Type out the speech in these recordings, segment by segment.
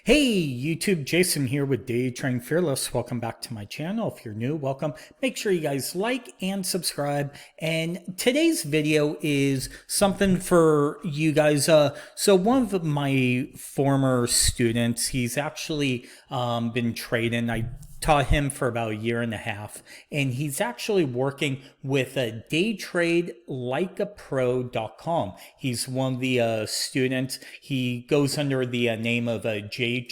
Hey YouTube, Jason here with Day Trading Fearless. Welcome back to my channel. If you're new, welcome. Make sure you guys like and subscribe. And today's video is something for you guys. So one of my former students, he's actually been trading. I taught him for about a year and a half, and he's actually working with a daytradelikeapro.com. He's one of the students. He goes under the name of a J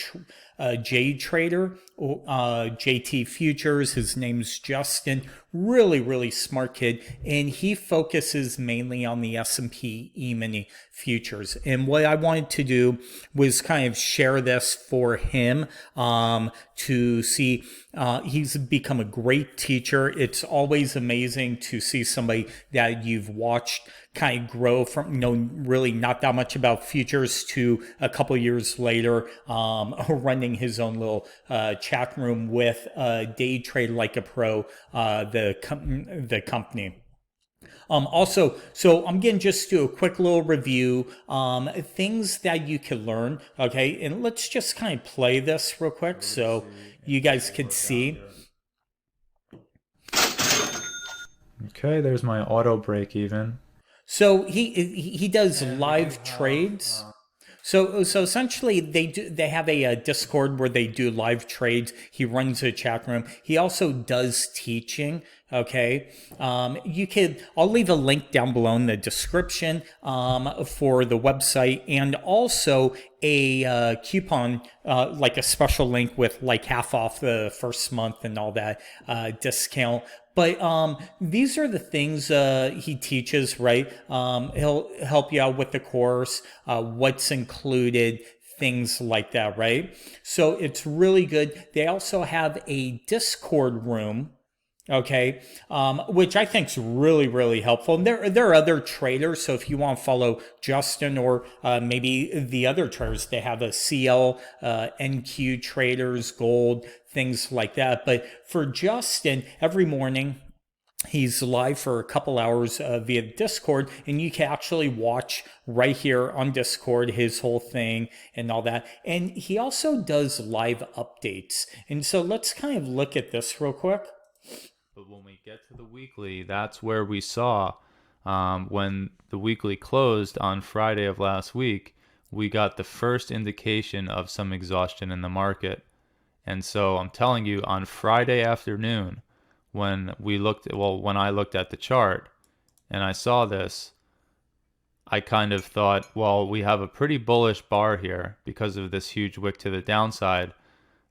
Trader, JT Futures. His name's Justin. Really smart kid, and he focuses mainly on the S&P Emini futures. And what I wanted to do was kind of share this for him to see. He's become a great teacher. It's always amazing to see somebody that you've watched kind of grow from, really not that much about futures to a couple of years later, running his own little chat room with Day Trade Like a Pro, the company. Also, so I'm going to just do a quick little review, things that you can learn. Okay. And let's just kind of play this real quick so you guys could see. Okay, there's my auto break even. So he does live trades. So essentially they have a Discord where they do live trades. He runs a chat room. He also does teaching. Okay. I'll leave a link down below in the description for the website, and also a coupon, like a special link with like half off the first month and all that discount. But these are the things he teaches, right? He'll help you out with the course, what's included, things like that, right? So it's really good. They also have a Discord room, okay, which I think is really helpful. And there are other traders, so if you want to follow Justin or maybe the other traders, they have a CL, NQ traders, gold, things like that. But for Justin, every morning he's live for a couple hours via Discord, and you can actually watch right here on Discord his whole thing and all that. And he also does live updates. And so let's kind of look at this real quick. But when we get to the weekly, that's where we saw when the weekly closed on Friday of last week, we got the first indication of some exhaustion in the market. And so I'm telling you, on Friday afternoon, when I looked at the chart and I saw this, I kind of thought, well, we have a pretty bullish bar here because of this huge wick to the downside,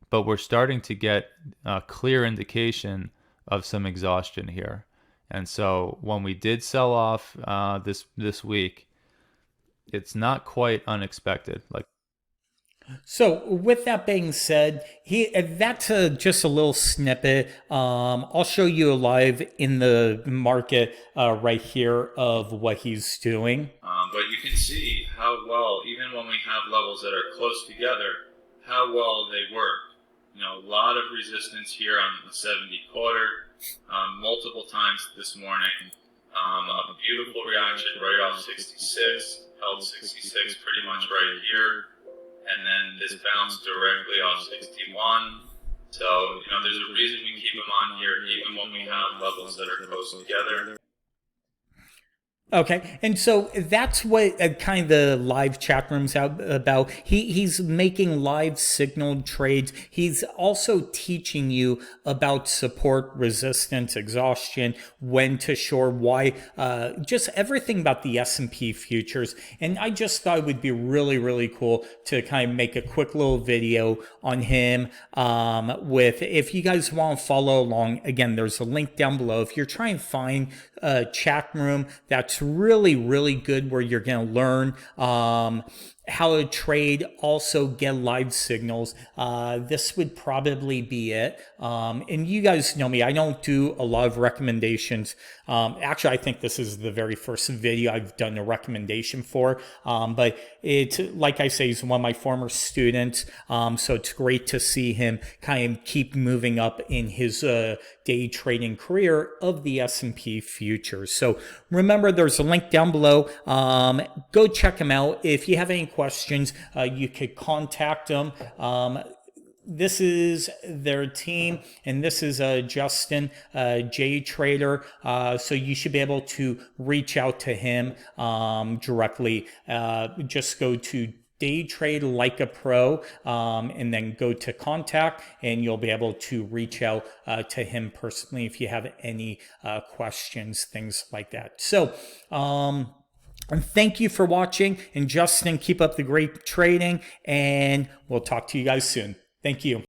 but we're starting to get a clear indication of some exhaustion here. And so when we did sell off this week, it's not quite unexpected. So with that being said, that's just a little snippet. I'll show you live in the market right here of what he's doing. But you can see how well, even when we have levels that are close together, how well they work. A lot of resistance here on the 70 quarter, multiple times this morning. A beautiful reaction right off 66, held 66 pretty much right here. And then this bounced directly off 61. So, there's a reason we keep them on here even when we have levels that are close together. Okay, and so that's what kind of the live chat room's about. He's making live signaled trades. He's also teaching you about support, resistance, exhaustion, when to short, why, just everything about the S&P futures. And I just thought it would be really cool to kind of make a quick little video on him. If you guys want to follow along, again, there's a link down below. If you're trying to find a chat room that's really good, where you're going to learn how to trade, also get live signals, this would probably be it. And you guys know me, I don't do a lot of recommendations. Actually, I think this is the very first video I've done a recommendation for, but it's, like I say, he's one of my former students, so it's great to see him kind of keep moving up in his day trading career of the S&P futures. So remember, there's there's a link down below. Go check him out. If you have any questions, you could contact them. This is their team, and this is Justin, J Trader. So you should be able to reach out to him directly. Just go to Day Trade Like a Pro, and then go to contact, and you'll be able to reach out to him personally if you have any questions, things like that. So, and thank you for watching. And Justin, keep up the great trading, and we'll talk to you guys soon. Thank you.